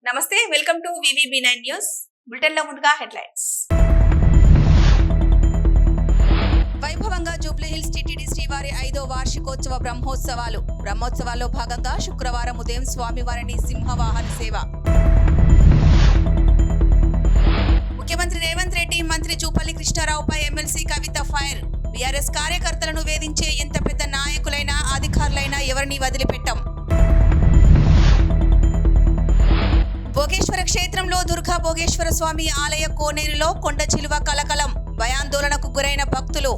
నమస్తే, welcome to VVB9 news. బులెటిన్లో ముందుగా హెడ్లైన్స్. వైభవంగా జూబ్లీహిల్స్ టీటీడీ శ్రీవారి 5వ వార్షికోత్సవ బ్రహ్మోత్సవాల్లో భాగంగా శుక్రవారం ఉదయం స్వామివారిని సింహవాహన సేవ. ముఖ్యమంత్రి రేవంత్ రెడ్డి మంత్రి జూపల్లి కృష్ణారావుపై ఎమ్మెల్సీ కవిత ఫైర్. బీఆర్ఎస్ కార్యకర్తలను వేధించే ఎంత పెద్ద నాయకులైనా అధికారులైనా ఎవరిని వదిలిపెట్టం. భోగేశ్వర క్షేత్రంలో దుర్గా భోగేశ్వర స్వామి ఆలయ కోనేరులో కొండ చిలువ కలకలం. భయాందోళనకు గురైన భక్తులు.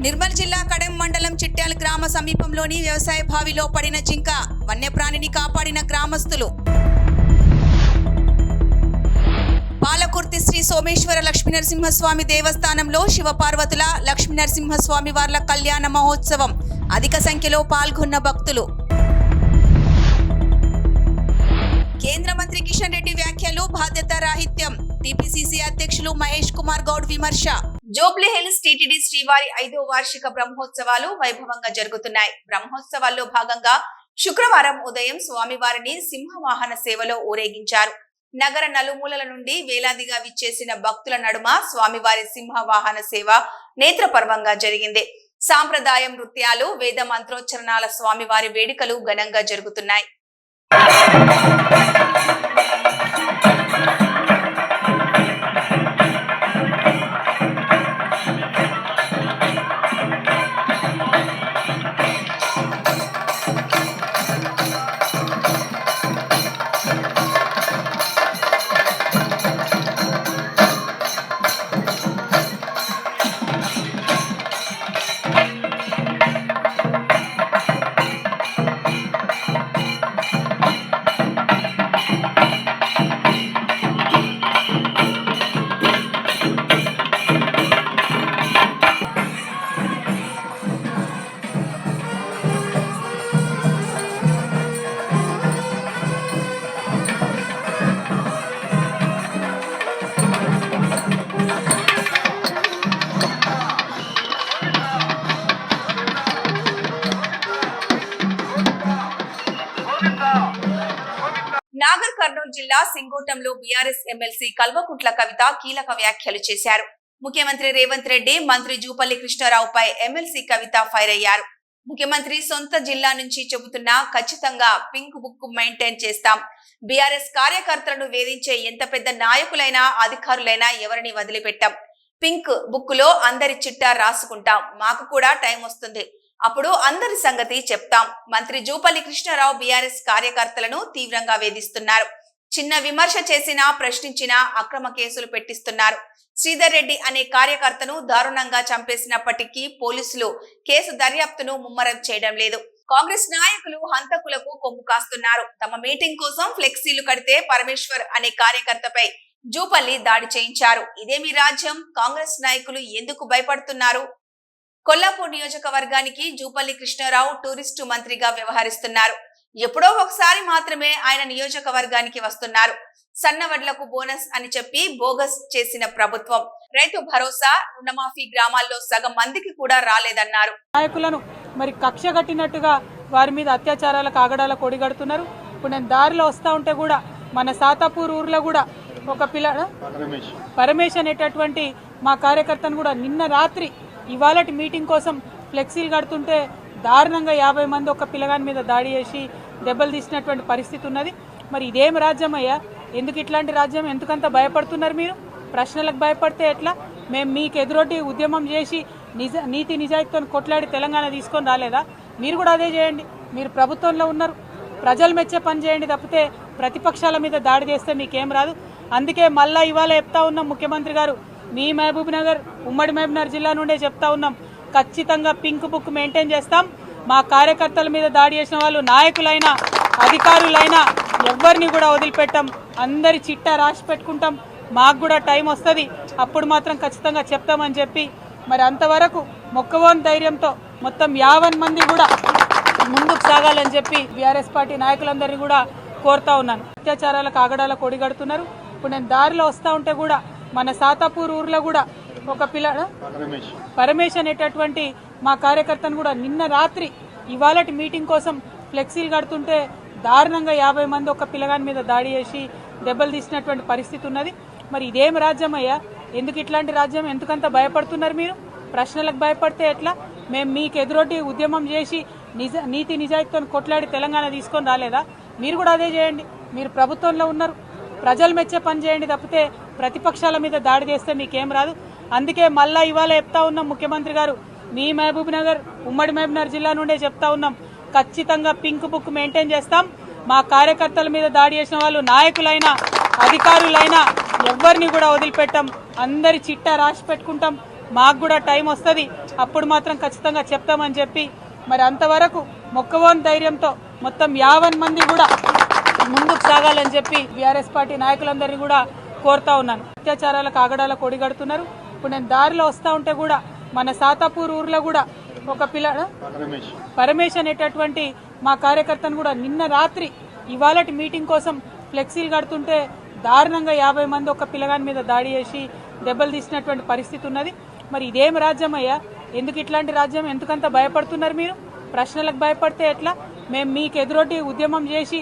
నిర్మల్ జిల్లా కడెం మండలం చిట్యాల గ్రామ సమీపంలోని వ్యవసాయ బావిలో పడిన జింక. వన్యప్రాణిని కాపాడిన గ్రామస్తులు. పాలకుర్తి శ్రీ సోమేశ్వర లక్ష్మీనరసింహస్వామి దేవస్థానంలో శివపార్వతుల లక్ష్మీనరసింహస్వామి వార్ల కళ్యాణ మహోత్సవం. అధిక సంఖ్యలో పాల్గొన్న భక్తులు. కేంద్ర మంత్రి కిషన్ రెడ్డి వ్యాఖ్యలు బాధ్యత రాహిత్యం. టీపీసీసీ అధ్యక్షులు మహేష్ కుమార్ గౌడ్ విమర్శ. జూబ్లీహిల్స్ టీటీడీ శ్రీవారి 5వ వార్షిక బ్రహ్మోత్సవాలు వైభవంగా జరుగుతున్నాయి. బ్రహ్మోత్సవాల్లో భాగంగా శుక్రవారం ఉదయం స్వామివారిని సింహవాహన సేవలో ఊరేగించారు. నగర నలుమూలల నుండి వేలాదిగా విచ్చేసిన భక్తుల నడుమ స్వామివారి సింహవాహన సేవ నేత్రపర్వంగా జరిగింది. సాంప్రదాయ నృత్యాలు, వేద మంత్రోచ్చరణాల స్వామివారి వేడుకలు ఘనంగా జరుగుతున్నాయి. నాగర్ కర్నూలు జిల్లా సింగోటంలో బీఆర్ఎస్ ఎమ్మెల్సీ కల్వకుంట్ల కవిత కీలక వ్యాఖ్యలు చేశారు. ముఖ్యమంత్రి రేవంత్ రెడ్డి, మంత్రి జూపల్లి కృష్ణారావుపై ఎమ్మెల్సీ కవిత ఫైర్ అయ్యారు. ముఖ్యమంత్రి సొంత జిల్లా నుంచి చెబుతున్నా ఖచ్చితంగా పింక్ బుక్ మెయింటైన్ చేస్తాం. బీఆర్ఎస్ కార్యకర్తలను వేధించే ఎంత పెద్ద నాయకులైనా అధికారులైనా ఎవరిని వదిలిపెట్టాం. పింక్ బుక్ లో అందరి చిట్టా రాసుకుంటాం. మాకు కూడా టైం వస్తుంది, అప్పుడు అందరి సంగతి చెప్తాం. మంత్రి జూపల్లి కృష్ణారావు బీఆర్ఎస్ కార్యకర్తలను తీవ్రంగా వేధిస్తున్నారు. చిన్న విమర్శ చేసినా, ప్రశ్నించినా అక్రమ కేసులు పెట్టిస్తున్నారు. శ్రీధర్ రెడ్డి అనే కార్యకర్తను దారుణంగా చంపేసినప్పటికీ పోలీసులు కేసు దర్యాప్తును ముమ్మరం చేయడం లేదు. కాంగ్రెస్ నాయకులు హంతకులకు కొమ్ము కాస్తున్నారు. తమ మీటింగ్ కోసం ఫ్లెక్సీలు కడితే పరమేశ్వర్ అనే కార్యకర్తపై జూపల్లి దాడి చేయించారు. ఇదేమి రాజ్యం? కాంగ్రెస్ నాయకులు ఎందుకు భయపడుతున్నారు? కొల్లాపూర్ నియోజకవర్గానికి జూపల్లి కృష్ణారావు టూరిస్టు మంత్రిగా వ్యవహరిస్తున్నారు. ఎప్పుడో ఒకసారి మాత్రమే ఆయన నియోజకవర్గానికి వస్తున్నారు. సన్నవడ్లకు బోనస్ అని చెప్పి బోగస్ చేసిన ప్రభుత్వం. రైతు భరోసా, రుణమాఫీ గ్రామాల్లో సగం మందికి కూడా రాలేదన్నారు. నాయకులను మరి కక్ష కట్టినట్టుగా వారి మీద అత్యాచారాలకు ఆగడాల కొడిగడుతున్నారు. ఇప్పుడు నేను దారిలో వస్తా ఉంటే కూడా మన సాతాపూర్ ఊర్లో కూడా ఒక పరమేశ్ అనేటటువంటి మా కార్యకర్తను కూడా నిన్న రాత్రి ఇవాళటి మీటింగ్ కోసం ఫ్లెక్సీలు కడుతుంటే దారుణంగా 50 మంది ఒక పిల్లగాని మీద దాడి చేసి దెబ్బలు తీసినటువంటి పరిస్థితి ఉన్నది. మరి ఇదేం రాజ్యం అయ్యా? ఎందుకు ఇట్లాంటి రాజ్యం? ఎందుకంత భయపడుతున్నారు మీరు? ప్రశ్నలకు భయపడితే ఎట్లా? మేము మీకు ఎదురొడ్డి ఉద్యమం చేసి నీతి నిజాయితీతో కొట్లాడి తెలంగాణ తీసుకొని రాలేదా? మీరు కూడా అదే చేయండి. మీరు ప్రభుత్వంలో ఉన్నారు, ప్రజలు మెచ్చే పని చేయండి తప్పితే ప్రతిపక్షాల మీద దాడి చేస్తే మీకేం రాదు. అందుకే మళ్ళా ఇవాళ చెప్తా ఉన్నాం, ముఖ్యమంత్రి గారు మీ మహబూబ్ నగర్, ఉమ్మడి మహబూబ్ నగర్ జిల్లా నుండే చెప్తా ఉన్నాం, ఖచ్చితంగా పింక్ బుక్ మెయింటైన్ చేస్తాం. మా కార్యకర్తల మీద దాడి చేసిన వాళ్ళు నాయకులైనా అధికారులైనా ఎవరిని కూడా వదిలిపెట్టాం. అందరి చిట్టా రాసి పెట్టుకుంటాం. మాకు కూడా టైం వస్తుంది, అప్పుడు మాత్రం ఖచ్చితంగా చెప్తామని చెప్పి మరి అంతవరకు మొక్కవోని ధైర్యంతో మొత్తం 50 మంది కూడా ముందుకు సాగాలని చెప్పి బీఆర్ఎస్ పార్టీ నాయకులందరినీ కూడా కోరుతా ఉన్నాను. అత్యాచారాలకు ఆగడాల కొడిగడుతున్నారు. ఇప్పుడు నేను దారిలో వస్తా ఉంటే కూడా మన సాతాపూర్ ఊర్లో కూడా ఒక పరమేశ్ అనేటటువంటి మా కార్యకర్తను కూడా నిన్న రాత్రి ఇవాళటి మీటింగ్ కోసం ఫ్లెక్సీలు కడుతుంటే దారుణంగా 50 మంది ఒక పిల్లగాని మీద దాడి చేసి దెబ్బలు తీసినటువంటి పరిస్థితి ఉన్నది. మరి ఇదేం రాజ్యం అయ్యా? ఎందుకు ఇట్లాంటి రాజ్యం? ఎందుకంత భయపడుతున్నారు మీరు? ప్రశ్నలకు భయపడితే ఎట్లా? మేము మీకు ఎదురొడ్డి ఉద్యమం చేసి నీతి నిజాయితీతో కొట్లాడి తెలంగాణ తీసుకొని రాలేదా? మీరు కూడా అదే చేయండి. మీరు ప్రభుత్వంలో ఉన్నారు, ప్రజలు మెచ్చే పని చేయండి తప్పితే ప్రతిపక్షాల మీద దాడి చేస్తే మీకేం రాదు. అందుకే మళ్ళా ఇవాళ చెప్తా ఉన్నాం, ముఖ్యమంత్రి గారు మీ మహబూబ్ నగర్ ఉమ్మడి మహబూబ్ నగర్ జిల్లా నుండే చెప్తా ఉన్నాం, ఖచ్చితంగా పింక్ బుక్ మెయింటైన్ చేస్తాం. మా కార్యకర్తల మీద దాడి చేసిన వాళ్ళు నాయకులైనా అధికారులైనా ఎవరిని కూడా వదిలిపెట్టాం. అందరి చిట్టా రాసి పెట్టుకుంటాం. మాకు కూడా టైం వస్తుంది, అప్పుడు మాత్రం ఖచ్చితంగా చెప్తామని చెప్పి మరి అంతవరకు మొక్కవోని ధైర్యంతో మొత్తం 50 మంది కూడా ముందుకు సాగాలని చెప్పి బీఆర్ఎస్ పార్టీ నాయకులందరినీ కూడా కోరుతా ఉన్నాను. అత్యాచారాలకు ఆగడాల కొడిగడుతున్నారు. ఇప్పుడు నేను దారిలో వస్తూ ఉంటే కూడా మన సాతాపూర్ ఊర్లో కూడా ఒక పరమేశ్ అనేటటువంటి మా కార్యకర్తను కూడా నిన్న రాత్రి ఇవాళటి మీటింగ్ కోసం ఫ్లెక్సీలు కడుతుంటే దారుణంగా 50 మంది ఒక పిల్లగాని మీద దాడి చేసి దెబ్బలు తీసినటువంటి పరిస్థితి ఉన్నది. మరి ఇదేం రాజ్యం అయ్యా? ఎందుకు ఇట్లాంటి రాజ్యం? ఎందుకంత భయపడుతున్నారు మీరు? ప్రశ్నలకు భయపడితే ఎట్లా? మేము మీకు ఎదురొడ్డి ఉద్యమం చేసి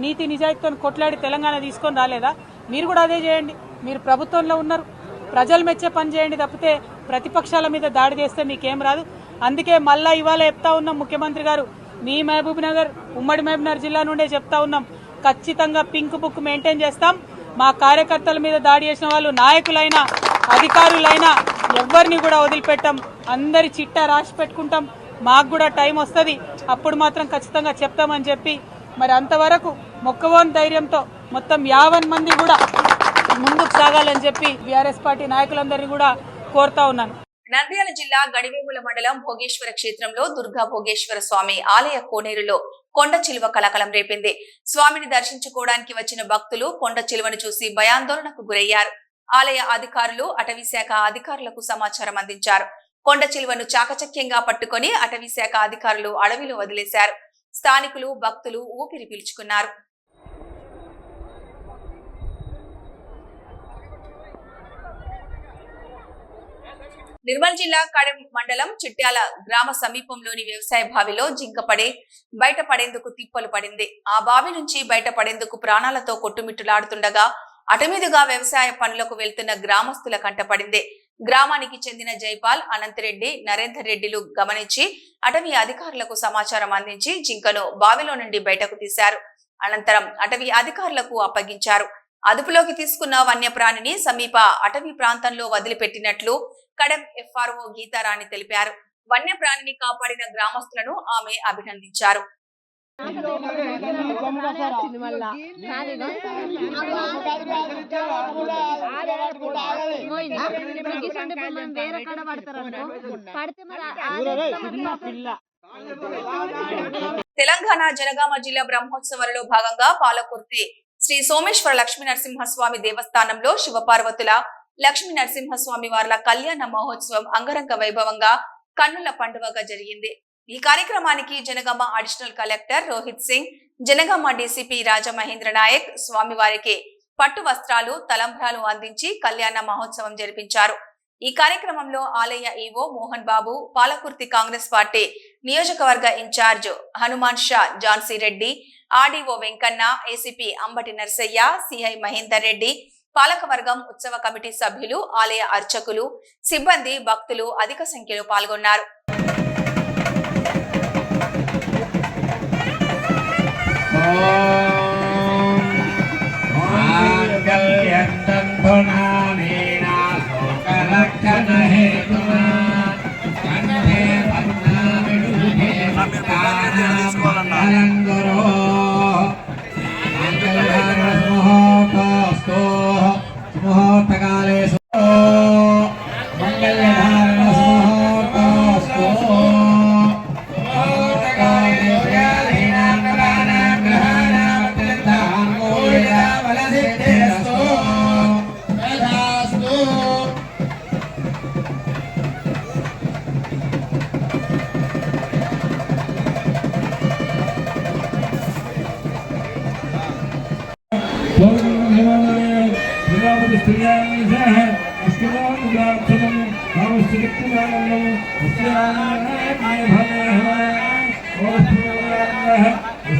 నీతి నిజాయితీతో కొట్లాడి తెలంగాణ తీసుకొని రాలేదా? మీరు కూడా అదే చేయండి. మీరు ప్రభుత్వంలో ఉన్నారు, ప్రజలు మెచ్చే పని చేయండి తప్పితే ప్రతిపక్షాల మీద దాడి చేస్తే మీకేం రాదు. అందుకే మళ్ళా ఇవాళ చెప్తా ఉన్నాం, ముఖ్యమంత్రి గారు మీ మహబూబ్ నగర్ ఉమ్మడి మహబూబ్ నగర్ జిల్లా నుండే చెప్తా ఉన్నాం, ఖచ్చితంగా పింక్ బుక్ మెయింటైన్ చేస్తాం. మా కార్యకర్తల మీద దాడి చేసిన వాళ్ళు నాయకులైనా అధికారులైనా ఎవరిని కూడా వదిలిపెట్టాం. అందరి చిట్టా రాసి పెట్టుకుంటాం. మాకు కూడా టైం వస్తుంది, అప్పుడు మాత్రం ఖచ్చితంగా చెప్తామని చెప్పి మరి అంతవరకు మొక్కవోని ధైర్యంతో మొత్తం 50 మంది కూడా ముందుకు సాగాలని చెప్పి బీఆర్ఎస్ పార్టీ నాయకులందరినీ కూడా కోరుతా ఉన్నాను. నంద్యాల జిల్లా గడివేముల మండలం భోగేశ్వర క్షేత్రంలో దుర్గా భోగేశ్వర స్వామి ఆలయ కోనేరులో కొండ చిలువ కలకలం రేపింది. స్వామిని దర్శించుకోవడానికి వచ్చిన భక్తులు కొండ చిలువను చూసి భయాందోళనకు గురయ్యారు. ఆలయ అధికారులు అటవీ శాఖ అధికారులకు సమాచారం అందించారు. కొండ చిలువను చాకచక్యంగా పట్టుకొని అటవీ శాఖ అధికారులు అడవిలో వదిలేశారు. స్థానికులు భక్తులు ఊపిరి పీల్చుకున్నారు. నిర్మల్ జిల్లా కడెం మండలం చిట్యాల గ్రామ సమీపంలోని వ్యవసాయ బావిలో జింక బయటపడేందుకు తిప్పలు పడింది. ఆ బావి నుంచి బయటపడేందుకు ప్రాణాలతో కొట్టుమిట్టులాడుతుండగా అటుమీదుగా వ్యవసాయ పనులకు వెళ్తున్న గ్రామస్తుల కంటపడింది. గ్రామానికి చెందిన జైపాల్, అనంతరెడ్డి, నరేందర్ రెడ్డిలు గమనించి అటవీ అధికారులకు సమాచారం అందించి జింకను బావిలో నుండి బయటకు తీశారు. అనంతరం అటవీ అధికారులకు అప్పగించారు. అదుపులోకి తీసుకున్న వన్యప్రాణిని సమీప అటవీ ప్రాంతంలో వదిలిపెట్టినట్లు కడెం ఎఫ్ఆర్ఓ గీతారాణి తెలిపారు. వన్యప్రాణిని కాపాడిన గ్రామస్తులను ఆమె అభినందించారు. తెలంగాణ జనగామ జిల్లా బ్రహ్మోత్సవాలలో భాగంగా పాలకుర్తి శ్రీ సోమేశ్వర లక్ష్మీ నరసింహస్వామి దేవస్థానంలో శివపార్వతుల లక్ష్మీ నరసింహస్వామి వార్ల కళ్యాణ మహోత్సవం అంగరంగ వైభవంగా కన్నుల పండుగగా జరిగింది. ఈ కార్యక్రమానికి Jangaon additional collector Rohit Singh, Jangaon DCP Rajamahendra Nayak స్వామివారికి పట్టు వస్త్రాలు, తలంబ్రాలు అందించి కళ్యాణ మహోత్సవం జరిపించారు. ఈ కార్యక్రమంలో ఆలయ ఈవో మోహన్ బాబు, పాలకుర్తి కాంగ్రెస్ పార్టీ నియోజకవర్గ incharge Hanuman Sha Jhansi Reddy, RDO Venkanna, ACP Ambati Narsaiah, CI Mahender Reddy, పాలకవర్గం, ఉత్సవ కమిటీ సభ్యులు, ఆలయ అర్చకులు, సిబ్బంది, భక్తులు అధిక సంఖ్యలో పాల్గొన్నారు.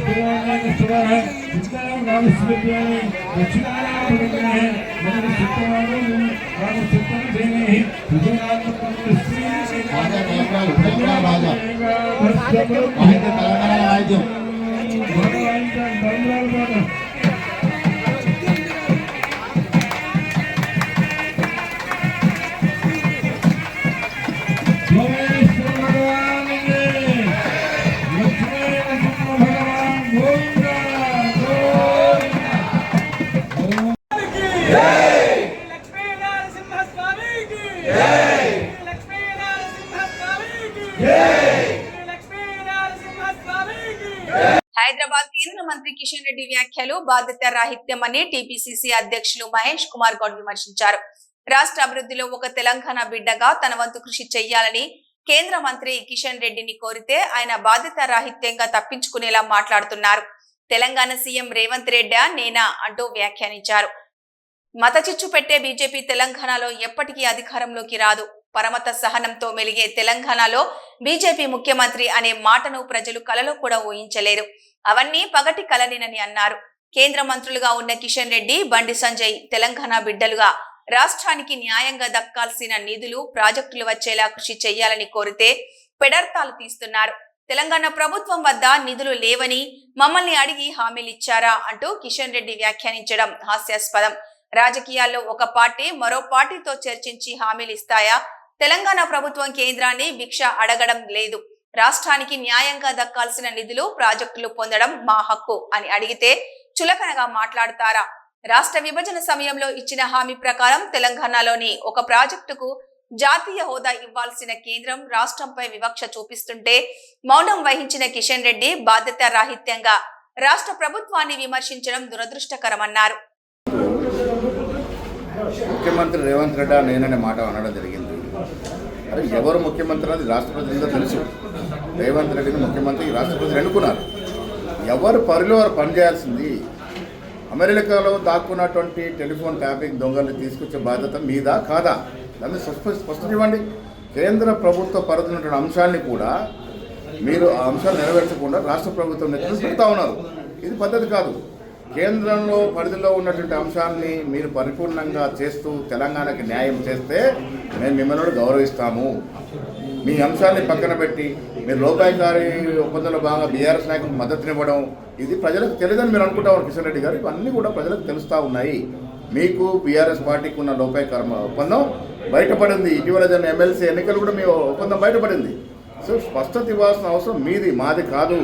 Terima kasih. హైదరాబాద్ కేంద్ర మంత్రి కిషన్ రెడ్డి వ్యాఖ్యలు బాధ్యత రాహిత్యమని టీపీసీసీ అధ్యక్షులు మహేష్ కుమార్ గౌడ్ విమర్శించారు. రాష్ట్ర అభివృద్ధిలో ఒక తెలంగాణ బిడ్డగా తన వంతు కృషి చేయాలని కేంద్ర మంత్రి కిషన్ రెడ్డిని కోరితే ఆయన బాధ్యత రాహిత్యంగా తప్పించుకునేలా మాట్లాడుతున్నారు. తెలంగాణ సీఎం రేవంత్ రెడ్డి నేనా అంటూ వ్యాఖ్యానించారు. మత చిచ్చు పెట్టే బీజేపీ తెలంగాణలో ఎప్పటికీ అధికారంలోకి రాదు. పరమత సహనంతో మెలిగే తెలంగాణలో బీజేపీ ముఖ్యమంత్రి అనే మాటను ప్రజలు కలలో కూడా ఊహించలేరు. అవన్నీ పగటి కలనేనని అన్నారు. కేంద్ర మంత్రులుగా ఉన్న కిషన్ రెడ్డి, బండి సంజయ్ తెలంగాణ బిడ్డలుగా రాష్ట్రానికి న్యాయంగా దక్కాల్సిన నిధులు, ప్రాజెక్టులు వచ్చేలా కృషి చేయాలని కోరితే పెడర్తాలు తీస్తున్నారు. తెలంగాణ ప్రభుత్వం వద్ద నిధులు లేవని మమ్మల్ని అడిగి హామీలిచ్చారా అంటూ కిషన్ రెడ్డి వ్యాఖ్యానించడం హాస్యాస్పదం. రాజకీయాల్లో ఒక పార్టీ మరో పార్టీతో చర్చించి హామీలు ఇస్తాయా? తెలంగాణ ప్రభుత్వం కేంద్రాన్ని భిక్ష అడగడం లేదు. రాష్ట్రానికి న్యాయంగా దక్కాల్సిన నిధులు, ప్రాజెక్టులు పొందడం మా హక్కు అని అడిగితే చులకనగా మాట్లాడతారా? రాష్ట్ర విభజన సమయంలో ఇచ్చిన హామీ ప్రకారం తెలంగాణలోని ఒక ప్రాజెక్టుకు జాతీయ హోదా ఇవ్వాల్సిన కేంద్రం రాష్ట్రంపై వివక్ష చూపిస్తుంటే మౌనం వహించిన కిషన్ రెడ్డి బాధ్యత రాహిత్యంగా రాష్ట్ర ప్రభుత్వాన్ని విమర్శించడం దురదృష్టకరమన్నారు. ముఖ్యమంత్రి రేవంత్ రెడ్డి నేననే మాట అనడం జరిగింది. అరే ఎవరు ముఖ్యమంత్రి అనేది రాష్ట్ర ప్రజలందరూ తెలుసు. రేవంత్ రెడ్డిని ముఖ్యమంత్రి రాష్ట్ర ప్రజలు ఎన్నుకున్నారు. ఎవరు పరిలో వారు పనిచేయాల్సింది. అమెరికాలో దాక్కున్నటువంటి టెలిఫోన్ ట్యాపింగ్ దొంగల్ని తీసుకొచ్చే బాధ్యత మీదా కాదా? దాన్ని స్పష్టం ఇవ్వండి. కేంద్ర ప్రభుత్వ పరిధిలో ఉన్నటువంటి అంశాన్ని కూడా మీరు ఆ అంశాలు నెరవేర్చకుండా రాష్ట్ర ప్రభుత్వం నెత్తిన పెడతా ఉన్నారు. ఇది పద్ధతి కాదు. కేంద్రంలో పరిధిలో ఉన్నటువంటి అంశాన్ని మీరు పరిపూర్ణంగా చేస్తూ తెలంగాణకి న్యాయం చేస్తే మేము మిమ్మల్ని గౌరవిస్తాము. మీ అంశాన్ని పక్కన పెట్టి మీరు లోపాయికారి ఒప్పందంలో భాగంగా బీఆర్ఎస్ నాయకులకు మద్దతునివ్వడం ఇది ప్రజలకు తెలియదని మీరు అనుకుంటా ఉన్నారు కిషన్ రెడ్డి గారు. ఇవన్నీ కూడా ప్రజలకు తెలుస్తూ ఉన్నాయి. మీకు బీఆర్ఎస్ పార్టీకి ఉన్న లోపాయికార ఒప్పందం బయటపడింది. ఇటీవల జరిగిన ఎమ్మెల్సీ ఎన్నికలు కూడా మీ ఒప్పందం బయటపడింది. సో స్పష్టత ఇవ్వాల్సిన అవసరం మీది, మాది కాదు.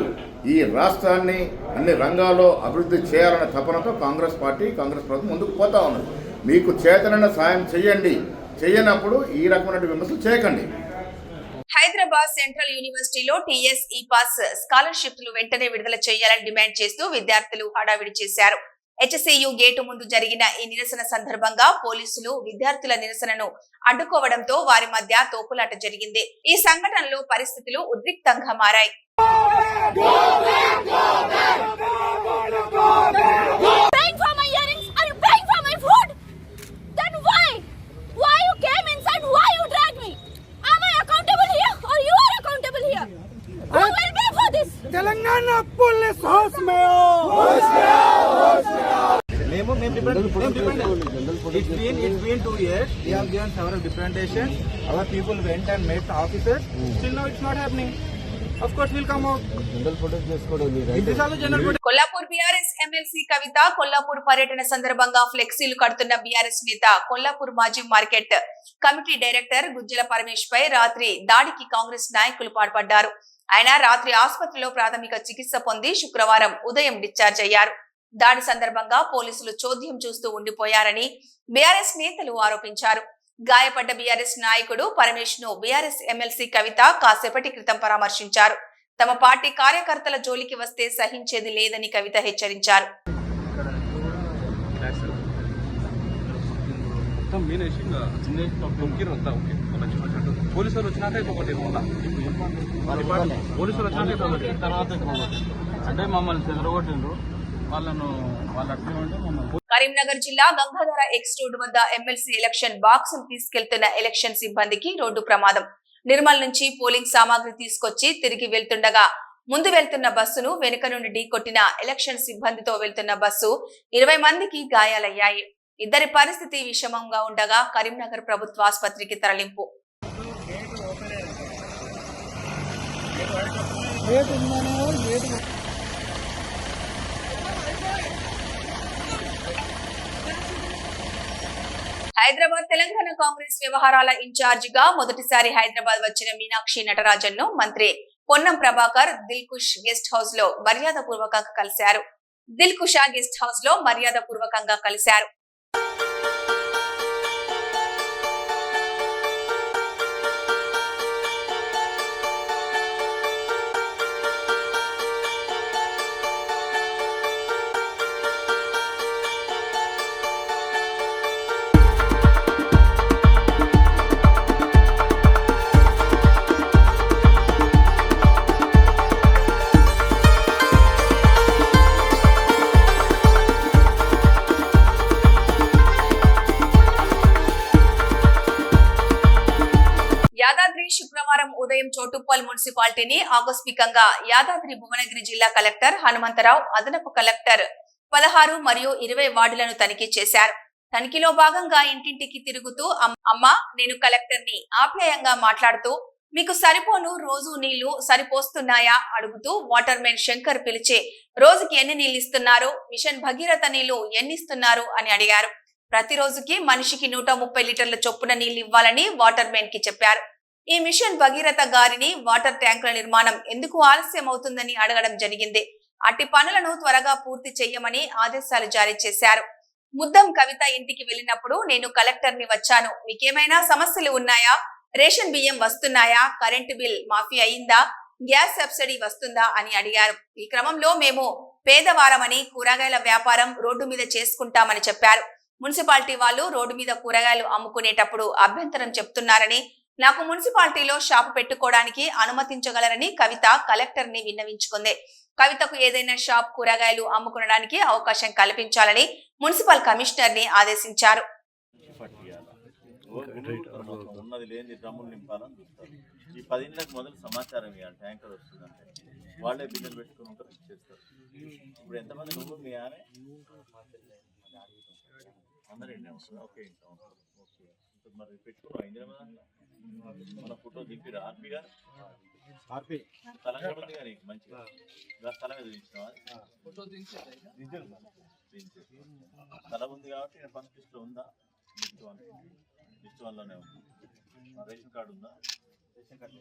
ఈ రాష్ట్రాన్ని అన్ని రంగాల్లో అభివృద్ధి చేయాలనే తపనతో కాంగ్రెస్ పార్టీ, కాంగ్రెస్ ప్రభుత్వం ముందుకు పోతా ఉన్నది. మీకు చేతనైన సాయం చేయండి. చేయనప్పుడు ఈ రకమైన విమర్శలు చేయకండి. హైదరాబాద్ సెంట్రల్ యూనివర్సిటీలో టీఎస్ ఈ పాస్ స్కాలర్షిప్లు వెంటనే విడుదల చేయాలని డిమాండ్ చేస్తూ విద్యార్థులు హడావిడి చేశారు. హెచ్సియు గేటు ముందు జరిగిన ఈ నిరసన సందర్భంగా పోలీసులు విద్యార్థుల నిరసనను అడ్డుకోవడంతో వారి మధ్య తోపులాట జరిగింది. ఈ సంఘటనలో పరిస్థితులు ఉద్రిక్తంగా మారాయి. Telangana police house May It's been 2 years. We have given several representations. Our people went and met the officers. Still now it's not happening. Of course we'll come out. Kollapur BRS MLC Kavitha Kollapur పర్యటన సందర్భంగా ఫ్లెక్సీలు కడుతున్న బీఆర్ఎస్ నేత కొల్లాపూర్ మాజీ market committee director Gujjala Paramesh పై రాత్రి దాడికి కాంగ్రెస్ నాయకులు పాల్పడ్డారు. ఆయన రాత్రి ఆసుపత్రిలో ప్రాథమిక చికిత్స పొంది శుక్రవారం ఉదయం డిశ్చార్జ్ అయ్యారు. దాడి సందర్భంగా పోలీసులు చోద్యం చూస్తూ ఉండిపోయారని బీఆర్ఎస్ నేతలు ఆరోపించారు. గాయపడ్డ బీఆర్ఎస్ నాయకుడు పరమేష్ ను బీఆర్ఎస్ ఎమ్మెల్సీ కవిత కాసేపటి క్రితం పరామర్శించారు. తమ పార్టీ కార్యకర్తల జోలికి వస్తే సహించేది లేదని కవిత హెచ్చరించారు. కరీంనగర్ జిల్లా గంగాధర ఎక్స్ రోడ్ వద్ద ఎమ్మెల్సీ ఎలక్షన్ బాక్స్ తీసుకెళ్తున్న ఎలక్షన్ సిబ్బందికి రోడ్డు ప్రమాదం. నిర్మల్ నుంచి పోలింగ్ సామాగ్రి తీసుకొచ్చి తిరిగి వెళ్తుండగా ముందు వెళ్తున్న బస్సును వెనుక నుండి ఢీకొట్టిన ఎలక్షన్ సిబ్బందితో వెళ్తున్న బస్సు 20 మందికి గాయాలయ్యాయి. ఇద్దరి పరిస్థితి విషమంగా ఉండగా కరీంనగర్ ప్రభుత్వ ఆసుపత్రికి తరలింపు. హైదరాబాద్ తెలంగాణ కాంగ్రెస్ వ్యవహారాల ఇన్ఛార్జిగా మొదటిసారి హైదరాబాద్ వచ్చిన మీనాక్షి నటరాజన్ ను మంత్రి పొన్నం ప్రభాకర్ దిల్కుష్ గెస్ట్ హౌస్ లో మర్యాదపూర్వకంగా కలిశారు. దిల్కుషా గెస్ట్ హౌస్ లో మర్యాదపూర్వకంగా కలిశారు. యాదాద్రి శుక్రవారం ఉదయం చోటుప్పల్ మున్సిపాలిటీని ఆకస్మికంగా యాదాద్రి భువనగిరి జిల్లా కలెక్టర్ హనుమంతరావు, అదనపు కలెక్టర్ 16 మరియు 20 వార్డులను తనిఖీ చేశారు. తనిఖీలో భాగంగా ఇంటింటికి తిరుగుతూ అమ్మా నేను కలెక్టర్ని ఆప్యాయంగా మాట్లాడుతూ మీకు సరిపోను రోజు నీళ్లు సరిపోస్తున్నాయా అడుగుతూ వాటర్ మెన్ శంకర్ పిలిచే రోజుకి ఎన్ని నీళ్లు ఇస్తున్నారు, మిషన్ భగీరథ నీళ్లు ఎన్ని ఇస్తున్నారు అని అడిగారు. ప్రతిరోజుకి మనిషికి 130 లీటర్ల చొప్పున నీళ్లు ఇవ్వాలని వాటర్ మెన్ కి చెప్పారు. ఈ మిషన్ భగీరథ గారిని వాటర్ ట్యాంకుల నిర్మాణం ఎందుకు ఆలస్యం అవుతుందని అడగడం జరిగింది. అట్టి పనులను త్వరగా పూర్తి చేయమని ఆదేశాలు జారీ చేశారు. ముద్దం కవిత ఇంటికి వెళ్ళినప్పుడు నేను కలెక్టర్ ని వచ్చాను, మీకేమైనా సమస్యలు ఉన్నాయా, రేషన్ బియ్యం వస్తున్నాయా, కరెంటు బిల్ మాఫీ అయిందా, గ్యాస్ సబ్సిడీ వస్తుందా అని అడిగారు. ఈ క్రమంలో మేము పేదవారమని కూరగాయల వ్యాపారం రోడ్డు మీద చేసుకుంటామని చెప్పారు. మున్సిపాలిటీ వాళ్ళు రోడ్డు మీద కూరగాయలు అమ్ముకునేటప్పుడు అభ్యంతరం చెప్తున్నారని, నాకు మున్సిపాలిటీలో షాపు పెట్టుకోవడానికి అనుమతించగలరని కవిత కలెక్టర్ ని విన్నవించుకుంది. కవితకు ఏదైనా షాప్ కూరగాయలు అమ్ముకునడానికి అవకాశం కల్పించాలని మున్సిపల్ కమిషనర్ ని ఆదేశించారు. ఈ 10 ఇళ్ళకి మొదలు సమాచారం ఇవ్వాలి, ట్యాంకర్ వస్తుందంటే వాళ్ళే బిల్లులు పెట్టుకుని ఉంటారు, ఇచ్చేస్తారు. ఇప్పుడు ఎంతమంది నువ్వు మీ ఆమె అందరూ ఎండే ఉంటారు. ఓకే ఓకే మరి పెట్టుకున్నావు ఇందిరా మన ఫోటో దింపిరా ఆర్పి గారు స్థలం కూడా ఉంది కానీ మంచిగా స్థలం మీద దించినావా? స్థలం ఉంది కాబట్టి నేను ఫస్ట్ లిస్ట్లో ఉందా? లిస్ట్ వన్లోనే ఉంది. రేషన్ కార్డు ఉందా? రేషన్ కార్డు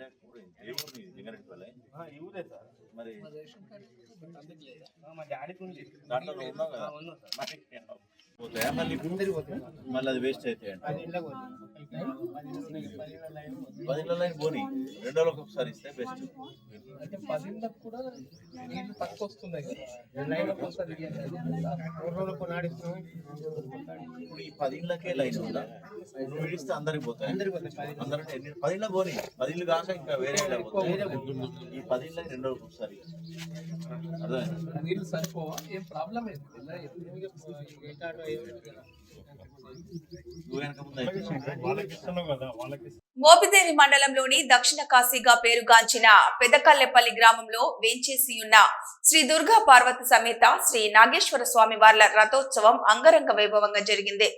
లేకపోతే ఏ ఊరు నీది? లింగారెడ్డిపల్లె ఊరే సార్. మరి దాంట్లో ఉన్నావు కదా, పోతాయా మళ్ళీ అది వేస్ట్ అవుతాయండి. 10 లైన్ పోనీ 2 రోజులకు ఒకసారి ఇస్తే బెస్ట్. 10 కూడా నీళ్లు తక్కువ వస్తున్నాయి కదా, ఇప్పుడు ఈ 10 లైన్ ఉందా? నువ్వు విడిస్తే అందరికి పోతాయి. అందరంటే 10 పోనీ, 10 కాక ఇంకా వేరే ఈ 10 లైన్ 2 రోజులకు ఒకసారి అర్థమైందా? నీళ్ళు సరిపోవా? ఏం ప్రాబ్లం ఏంటి? మోపిదేవి మండలంలోని దక్షిణ కాశీగా పేరుగాంచిన పెదకల్లెపల్లి గ్రామంలో వేంచేసి ఉన్న శ్రీ దుర్గా పార్వతి సమేత శ్రీ నాగేశ్వర స్వామి వార్ల రథోత్సవం అంగరంగ వైభవంగా జరిగింది.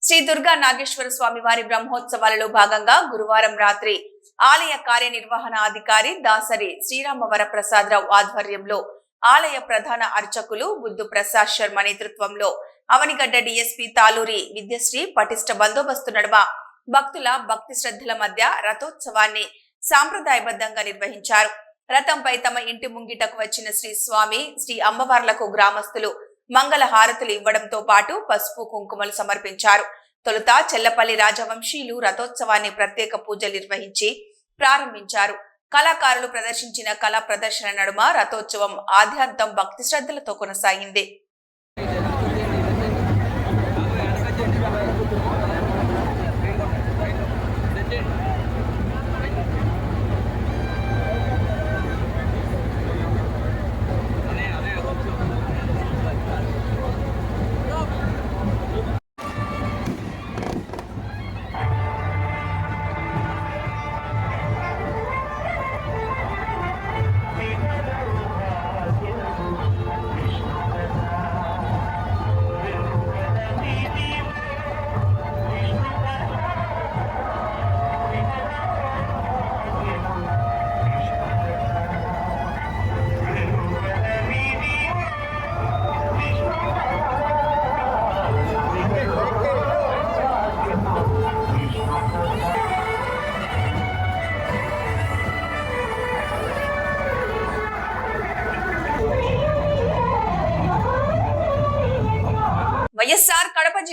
శ్రీ దుర్గా నాగేశ్వర స్వామి వారి బ్రహ్మోత్సవాలలో భాగంగా గురువారం రాత్రి ఆలయ కార్యనిర్వహణాధికారి దాసరి శ్రీరామ వరప్రసాదరావు ఆధ్వర్యంలో ఆలయ ప్రధాన అర్చకులు బుద్ధు ప్రసాద్ శర్మ నేతృత్వంలో అవనిగడ్డ డిఎస్పీ తాలూరి విద్యశ్రీ పటిష్ట బందోబస్తు నడుమ భక్తుల భక్తి శ్రద్ధల మధ్య రథోత్సవాన్ని సాంప్రదాయబద్ధంగా నిర్వహించారు. రథంపై తమ ఇంటి ముంగిటకు వచ్చిన శ్రీ స్వామి, శ్రీ అమ్మవార్లకు గ్రామస్తులు మంగళ హారతులు ఇవ్వడంతో పాటు పసుపు కుంకుమలు సమర్పించారు. తొలుత చెల్లపల్లి రాజవంశీయులు రథోత్సవాన్ని ప్రత్యేక పూజలు నిర్వహించి ప్రారంభించారు. కళాకారులు ప్రదర్శించిన కళా ప్రదర్శన నడుమ రథోత్సవం ఆద్యంతం భక్తి శ్రద్ధలతో కొనసాగింది.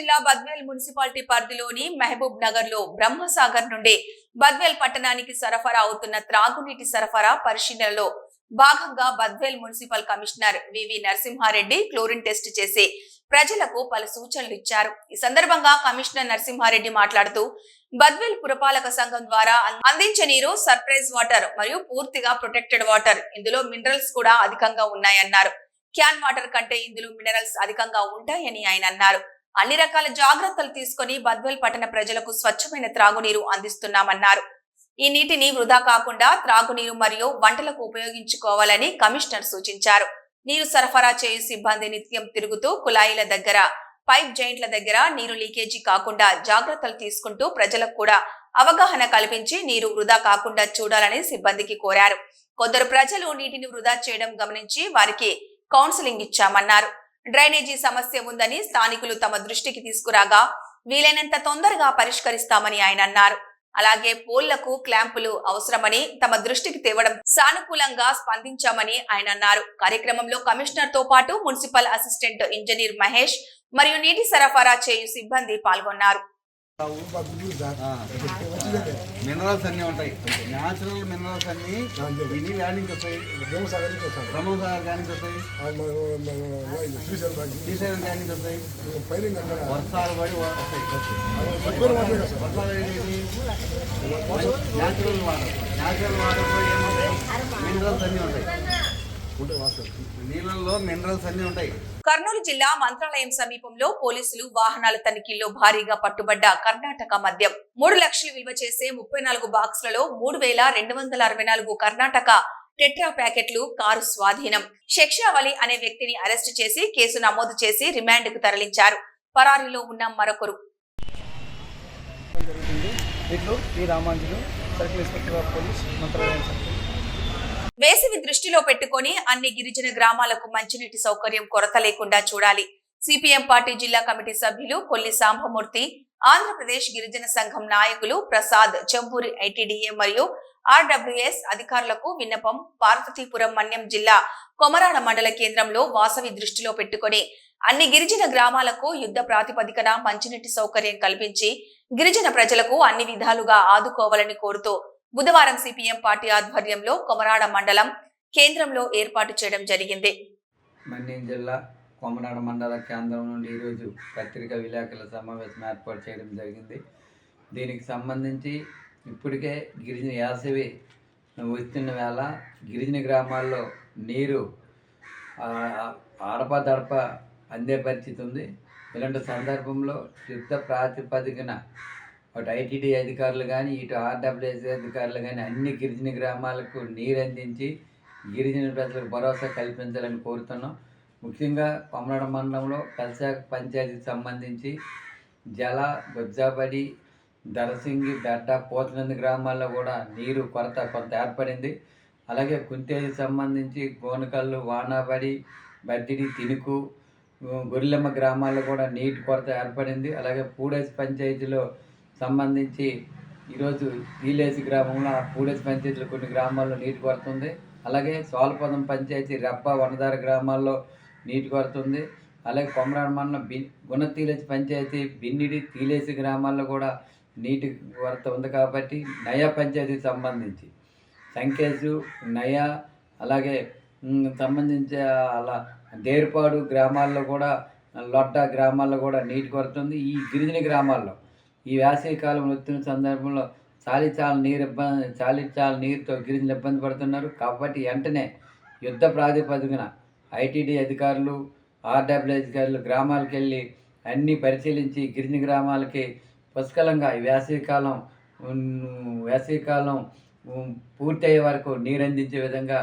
జిల్లా బద్వేల్ మున్సిపాలిటీ పరిధిలోని మహబూబ్ నగర్ లో బ్రహ్మసాగర్ నుండి బద్వేల్ పట్టణానికి సరఫరా అవుతున్న త్రాగునీటి సరఫరా పరిశీలనలో భాగంగా బద్వేల్ మున్సిపల్ కమిషనర్ వివి నరసింహారెడ్డి క్లోరిన్ టెస్ట్ చేసి ప్రజలకు పలు సూచనలు ఇచ్చారు. ఈ సందర్భంగా కమిషనర్ నరసింహారెడ్డి మాట్లాడుతూ బద్వేల్ పురపాలక సంఘం ద్వారా అందించే నీరు సర్ప్రైజ్ వాటర్ మరియు పూర్తిగా ప్రొటెక్టెడ్ వాటర్. ఇందులో మినరల్స్ కూడా అధికంగా ఉన్నాయన్నారు. క్యాన్ వాటర్ కంటే ఇందులో మినరల్స్ అధికంగా ఉంటాయని ఆయన అన్నారు. అన్ని రకాల జాగ్రత్తలు తీసుకుని బద్వేల్ పట్టణ ప్రజలకు స్వచ్ఛమైన త్రాగునీరు అందిస్తున్నామన్నారు. ఈ నీటిని వృధా కాకుండా త్రాగునీరు మరియు వంటలకు ఉపయోగించుకోవాలని కమిషనర్ సూచించారు. నీరు సరఫరా చేయు సిబ్బంది నిత్యం తిరుగుతూ కుళాయిల దగ్గర, పైప్ జాయింట్ల దగ్గర నీరు లీకేజీ కాకుండా జాగ్రత్తలు తీసుకుంటూ ప్రజలకు కూడా అవగాహన కల్పించి నీరు వృధా కాకుండా చూడాలని సిబ్బందికి కోరారు. కొందరు ప్రజలు నీటిని వృధా చేయడం గమనించి వారికి కౌన్సిలింగ్ ఇచ్చామన్నారు. డ్రైనేజీ సమస్య ఉందని స్థానికులు తమ దృష్టికి తీసుకురాగా వీలైనంత తొందరగా పరిష్కరిస్తామని ఆయన అన్నారు. అలాగే పోల్లకు క్లాంపులు అవసరమని తమ దృష్టికి తేవడం సానుకూలంగా స్పందించామని ఆయన అన్నారు. కార్యక్రమంలో కమిషనర్ తో పాటు మున్సిపల్ అసిస్టెంట్ ఇంజనీర్ మహేష్ మరియు నీటి సరఫరా చేయు సిబ్బంది పాల్గొన్నారు. మినరల్స్ అన్నీ ఉంటాయి. న్యాచురల్ మినరల్స్ అన్నీ ఇన్ని యాడ్ నుంచి వస్తాయి. బ్రహ్మసాగర్ యాడ్ నుంచి వస్తాయి. శ్రీశైలం యాడ్ నుంచి వస్తాయి. వర్షాలు పడి వస్తాయి. వర్షాలు న్యాచురల్ వాటర్. న్యాచురల్ వాటర్లో ఏముంటాయి? మినరల్స్ అన్నీ ఉంటాయి. నీళ్ళల్లో మినరల్స్ అన్నీ ఉంటాయి. కర్నూలు జిల్లా మంత్రాలయం సమీపంలో పోలీసులు వాహనాల తనిఖీల్లో భారీగా పట్టుబడ్డ కర్ణాటక మద్యం 3 లక్షలు విలువ చేసే 34 బాక్సులలో 3,264 కర్ణాటక టెట్రా ప్యాకెట్లు కారు స్వాధీనం. శిక్షావలి అనే వ్యక్తిని అరెస్టు చేసి కేసు నమోదు చేసి రిమాండ్ కు తరలించారు. పరారీలో ఉన్న మరొకరు వేసవి దృష్టిలో పెట్టుకుని అన్ని గిరిజన గ్రామాలకు మంచినీటి సౌకర్యం కొరత లేకుండా చూడాలి. సిపిఎం పార్టీ జిల్లా కమిటీ సభ్యులు కొల్లి సాంబమూర్తి, ఆంధ్రప్రదేశ్ గిరిజన సంఘం నాయకులు ప్రసాద్, చెంబూరి ఐటీడీఏ మరియు ఆర్డబ్ల్యూఎస్ అధికారులకు విన్నపం. పార్వతీపురం మన్యం జిల్లా కొమరాడ మండల కేంద్రంలో వాసవి దృష్టిలో పెట్టుకుని అన్ని గిరిజన గ్రామాలకు యుద్ధ ప్రాతిపదికన మంచినీటి సౌకర్యం కల్పించి గిరిజన ప్రజలకు అన్ని విధాలుగా ఆదుకోవాలని కోరుతూ బుధవారం సిపిఎం పార్టీ ఆధ్వర్యంలో కొమరాడ మండలం కేంద్రంలో ఏర్పాటు చేయడం జరిగింది. మన్యం జిల్లా కొమరాడ మండల కేంద్రం నుండి ఈరోజు పత్రికా విలేకరుల సమావేశం ఏర్పాటు చేయడం జరిగింది. దీనికి సంబంధించి ఇప్పటికే గిరిజన యాసవి వస్తున్న వేళ గిరిజన గ్రామాల్లో నీరు అడపదడప అందే పరిస్థితి ఉంది. ఇలాంటి సందర్భంలో యుద్ధ ప్రాతిపదికన అటు ఐటీడీ అధికారులు కానీ ఇటు ఆర్డబ్ల్యూఎస్ అధికారులు కానీ అన్ని గిరిజన గ్రామాలకు నీరు అందించి గిరిజన ప్రజలకు భరోసా కల్పించాలని కోరుతున్నాం. ముఖ్యంగా కొమరాడ మండలంలో కల్సాక పంచాయతీకి సంబంధించి జల, బొజ్జాబడి, దరసింగి, బెడ్డ, పోతనంది గ్రామాల్లో కూడా నీరు కొరత కొంత ఏర్పడింది. అలాగే కుంటేకి సంబంధించి గోనకల్లు, వానాబడి, బద్దిడి, తినుకు, గొర్రెలమ్మ గ్రామాల్లో కూడా నీటి కొరత ఏర్పడింది. అలాగే పూడేసి పంచాయతీలో సంబంధించి ఈరోజు ఈలేసి గ్రామంలో పూడేసి పంచాయతీలో కొన్ని గ్రామాల్లో నీటి కొరత ఉంది. అలాగే సోలపదం పంచాయతీ, రెప్ప, వనదార గ్రామాల్లో నీటి కొరత ఉంది. అలాగే కొమరాడ మండలం గుణతీలేసి పంచాయతీ, బిన్నిడి, తీలేసి గ్రామాల్లో కూడా నీటి కొరత ఉంది. కాబట్టి నయా పంచాయతీకి సంబంధించి సంకేసు, నయా, అలాగే సంబంధించి అలా దేర్పాడు గ్రామాల్లో కూడా, లొడ్డ గ్రామాల్లో కూడా నీటి కొరత ఉంది. ఈ గిరిజన గ్రామాల్లో ఈ వేసవి కాలం వస్తున్న సందర్భంలో చాలి నీరుతో గిరిజనులు ఇబ్బంది పడుతున్నారు. కాబట్టి వెంటనే యుద్ధ ప్రాతిపదికన ఐటీడీ అధికారులు, ఆర్డబ్ల్యూ అధికారులు గ్రామాలకు వెళ్ళి అన్నీ పరిశీలించి గిరిజన గ్రామాలకి పుష్కలంగా ఈ వేసవికాలం పూర్తి అయ్యే వరకు నీరు అందించే విధంగా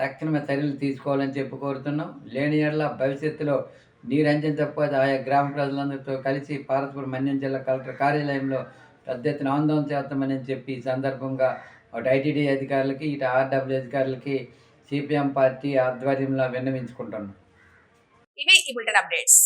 తక్షణమే చర్యలు తీసుకోవాలని చెప్పి కోరుతున్నాం. లేని యెడల భవిష్యత్తులో నీరు అందించకపోతే ఆయా గ్రామ ప్రజలందరితో కలిసి పార్వతీపురం మన్యం జిల్లా కలెక్టర్ కార్యాలయంలో పెద్ద ఎత్తున ఆందోళన చేస్తామని చెప్పి ఈ సందర్భంగా అటు ఐటీడీ అధికారులకి ఇటు ఆర్డబ్ల్యూ అధికారులకి సిపిఎం పార్టీ ఆధ్వర్యంలో విన్నవించుకుంటున్నాం. ఇవి ఈ బులెటిన్ అప్డేట్స్.